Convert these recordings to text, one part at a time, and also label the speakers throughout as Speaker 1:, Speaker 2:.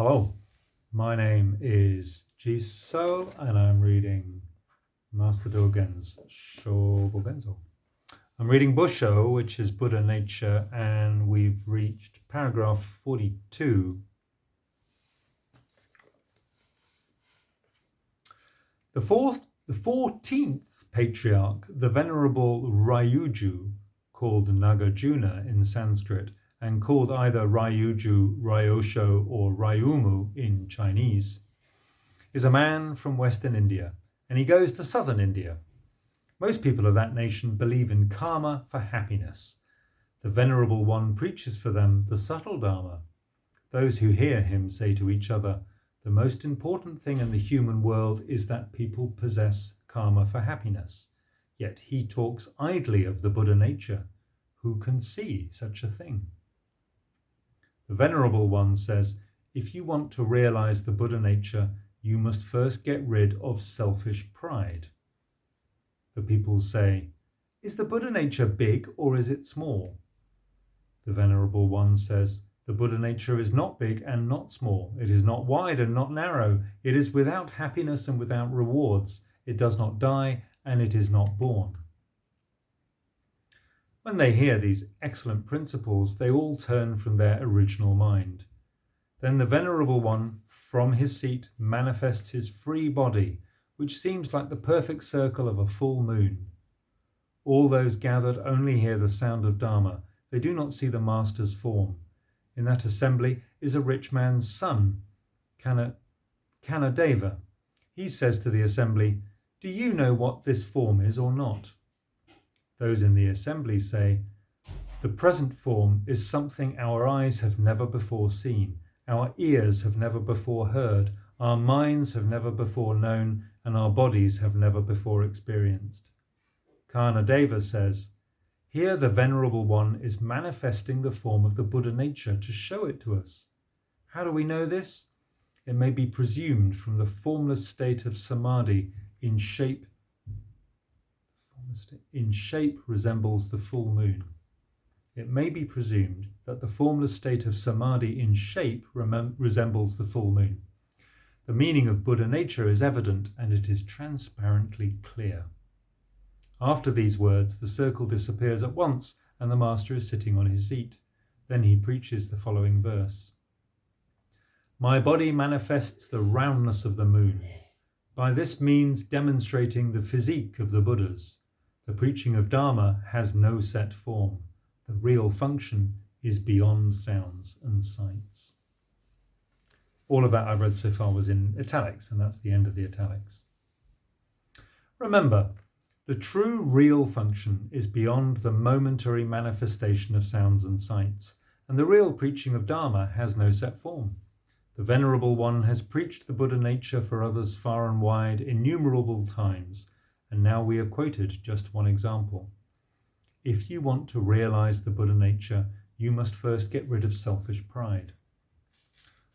Speaker 1: Hello, my name is Bussho and I'm reading Master Dōgen's Shōbōgenzō. I'm reading Bussho, which is Buddha nature, and we've reached paragraph 42. The 14th patriarch, the Venerable Ryuju, called Nagarjuna in Sanskrit, and called either Ryuju, Ryosho, or Ryumu in Chinese, is a man from Western India, and he goes to southern India. Most people of that nation believe in karma for happiness. The Venerable One preaches for them the subtle Dharma. Those who hear him say to each other, "The most important thing in the human world is that people possess karma for happiness." Yet he talks idly of the Buddha nature. Who can see such a thing? The Venerable One says, if you want to realize the Buddha nature, you must first get rid of selfish pride. The people say, is the Buddha nature big or is it small? The Venerable One says, the Buddha nature is not big and not small. It is not wide and not narrow. It is without happiness and without rewards. It does not die and it is not born. When they hear these excellent principles, they all turn from their original mind. Then the Venerable One, from his seat, manifests his free body, which seems like the perfect circle of a full moon. All those gathered only hear the sound of Dharma. They do not see the Master's form. In that assembly is a rich man's son, Kanadeva. He says to the assembly, do you know what this form is or not? Those in the assembly say, the present form is something our eyes have never before seen, our ears have never before heard, our minds have never before known, and our bodies have never before experienced. Kanadeva says, here the Venerable One is manifesting the form of the Buddha nature to show it to us. How do we know this? It may be presumed from the formless state of samadhi in shape resembles the full moon. It may be presumed that the formless state of samadhi in shape resembles the full moon. The meaning of Buddha nature is evident and it is transparently clear. After these words, the circle disappears at once and the Master is sitting on his seat. Then he preaches the following verse. My body manifests the roundness of the moon, by this means demonstrating the physique of the Buddhas. The preaching of Dharma has no set form. The real function is beyond sounds and sights. All of that I've read so far was in italics, and that's the end of the italics. Remember, the true real function is beyond the momentary manifestation of sounds and sights, and the real preaching of Dharma has no set form. The Venerable One has preached the Buddha nature for others far and wide innumerable times, and now we have quoted just one example. If you want to realize the Buddha nature, you must first get rid of selfish pride.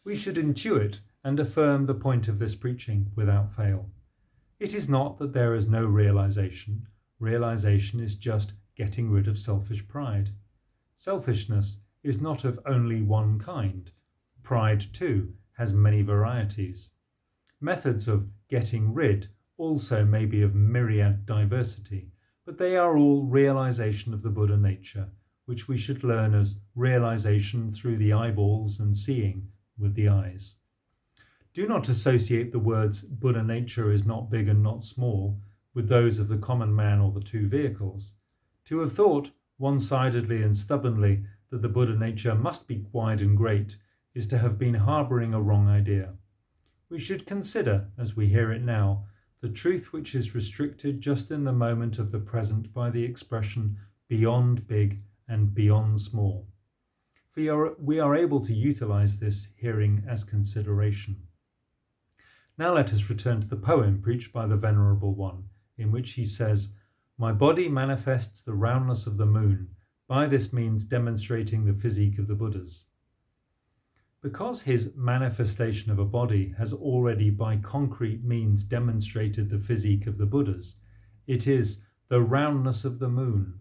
Speaker 1: We should intuit and affirm the point of this preaching without fail. It is not that there is no realization. Realization is just getting rid of selfish pride. Selfishness is not of only one kind. Pride, too, has many varieties. Methods of getting rid also may be of myriad diversity, but they are all realization of the Buddha nature, which we should learn as realization through the eyeballs and seeing with the eyes. Do not associate the words Buddha nature is not big and not small with those of the common man or the two vehicles. To have thought one-sidedly and stubbornly that the Buddha nature must be wide and great is to have been harbouring a wrong idea. We should consider, as we hear it now, the truth which is restricted just in the moment of the present by the expression beyond big and beyond small. We are able to utilize this hearing as consideration. Now let us return to the poem preached by the Venerable One, in which he says, my body manifests the roundness of the moon, by this means demonstrating the physique of the Buddhas. Because his manifestation of a body has already by concrete means demonstrated the physique of the Buddhas, it is the roundness of the moon.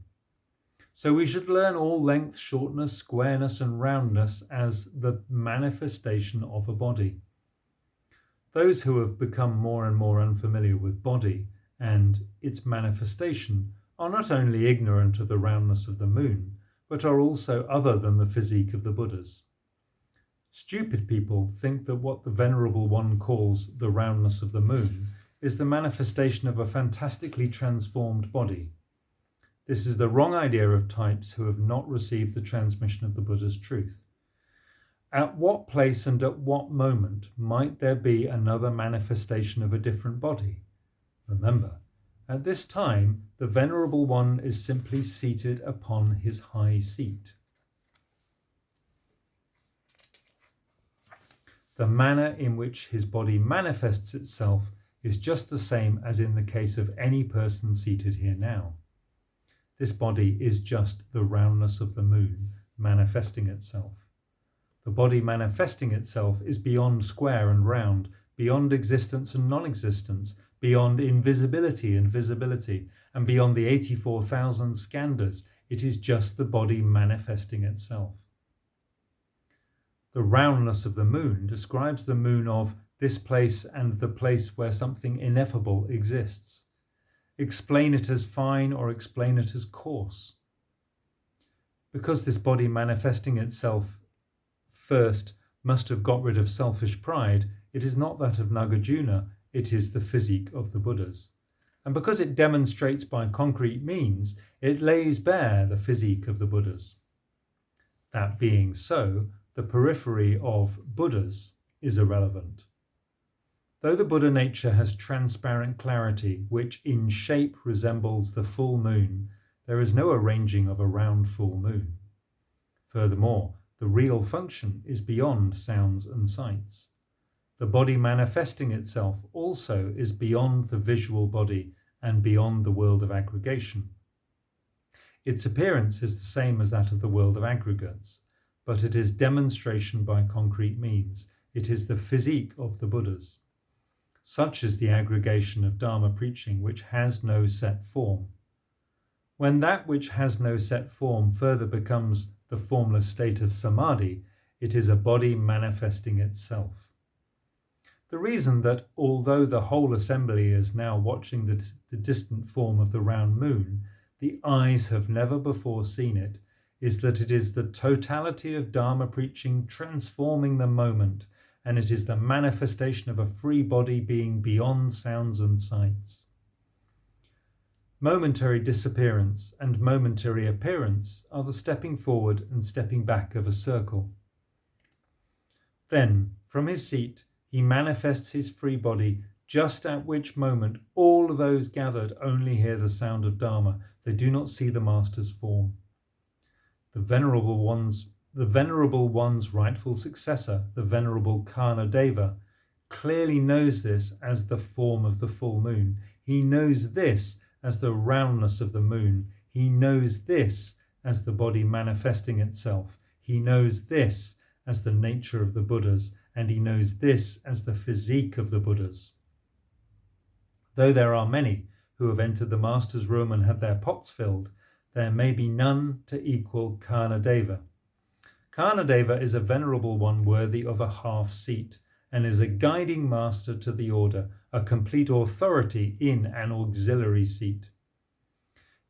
Speaker 1: So we should learn all length, shortness, squareness and roundness as the manifestation of a body. Those who have become more and more unfamiliar with body and its manifestation are not only ignorant of the roundness of the moon, but are also other than the physique of the Buddhas. Stupid people think that what the Venerable One calls the roundness of the moon is the manifestation of a fantastically transformed body. This is the wrong idea of types who have not received the transmission of the Buddha's truth. At what place and at what moment might there be another manifestation of a different body? Remember, at this time, the Venerable One is simply seated upon his high seat. The manner in which his body manifests itself is just the same as in the case of any person seated here now. This body is just the roundness of the moon manifesting itself. The body manifesting itself is beyond square and round, beyond existence and non-existence, beyond invisibility and visibility, and beyond the 84,000 skandhas. It is just the body manifesting itself. The roundness of the moon describes the moon of this place and the place where something ineffable exists. Explain it as fine or explain it as coarse. Because this body manifesting itself first must have got rid of selfish pride, it is not that of Nagarjuna, it is the physique of the Buddhas. And because it demonstrates by concrete means, it lays bare the physique of the Buddhas. That being so, the periphery of Buddhas is irrelevant. Though the Buddha nature has transparent clarity, which in shape resembles the full moon, there is no arranging of a round full moon. Furthermore, the real function is beyond sounds and sights. The body manifesting itself also is beyond the visual body and beyond the world of aggregation. Its appearance is the same as that of the world of aggregates, but it is demonstration by concrete means. It is the physique of the Buddhas. Such is the aggregation of Dharma preaching, which has no set form. When that which has no set form further becomes the formless state of samadhi, it is a body manifesting itself. The reason that, although the whole assembly is now watching the distant form of the round moon, the eyes have never before seen it, is that it is the totality of Dharma preaching transforming the moment, and it is the manifestation of a free body being beyond sounds and sights. Momentary disappearance and momentary appearance are the stepping forward and stepping back of a circle. Then, from his seat, he manifests his free body, just at which moment all those gathered only hear the sound of Dharma. They do not see the Master's form. The Venerable One's rightful successor, the Venerable Karnadeva, clearly knows this as the form of the full moon. He knows this as the roundness of the moon. He knows this as the body manifesting itself. He knows this as the nature of the Buddhas, and he knows this as the physique of the Buddhas. Though there are many who have entered the Master's room and had their pots filled, there may be none to equal Karnadeva. Karnadeva is a Venerable One worthy of a half seat, and is a guiding master to the order, a complete authority in an auxiliary seat.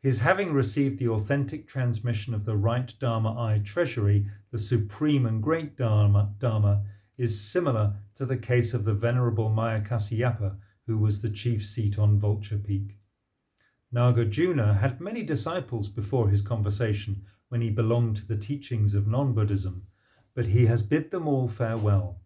Speaker 1: His having received the authentic transmission of the right Dharma eye treasury, the supreme and great Dharma, is similar to the case of the Venerable Mayakassiyapa, who was the chief seat on Vulture Peak. Nagarjuna had many disciples before his conversation when he belonged to the teachings of non-Buddhism, but he has bid them all farewell.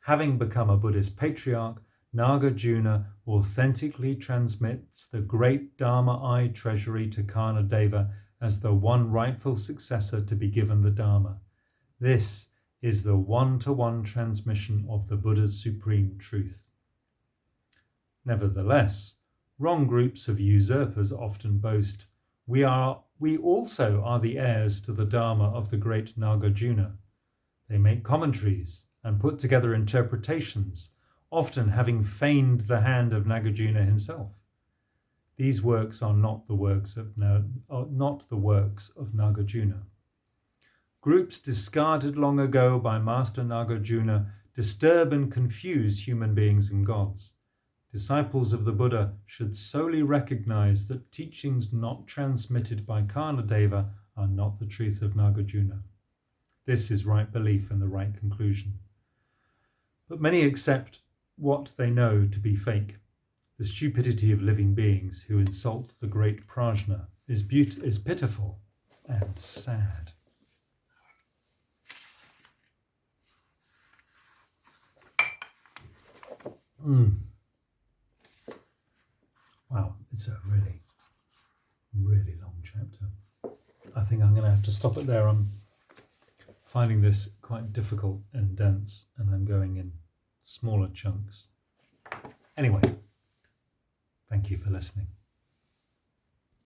Speaker 1: Having become a Buddhist patriarch, Nagarjuna authentically transmits the great Dharma eye treasury to Karnadeva as the one rightful successor to be given the Dharma. This is the one-to-one transmission of the Buddha's supreme truth. Nevertheless, wrong groups of usurpers often boast, we also are the heirs to the Dharma of the great Nagarjuna. They make commentaries and put together interpretations, often having feigned the hand of Nagarjuna himself. These works are not the works of Nagarjuna. Groups discarded long ago by Master Nagarjuna disturb and confuse human beings and gods. Disciples of the Buddha should solely recognize that teachings not transmitted by Karnadeva are not the truth of Nagarjuna. This is right belief and the right conclusion. But many accept what they know to be fake. The stupidity of living beings who insult the great Prajna is pitiful and sad. Wow, it's a really, really long chapter. I think I'm going to have to stop it there. I'm finding this quite difficult and dense, and I'm going in smaller chunks. Anyway, thank you for listening.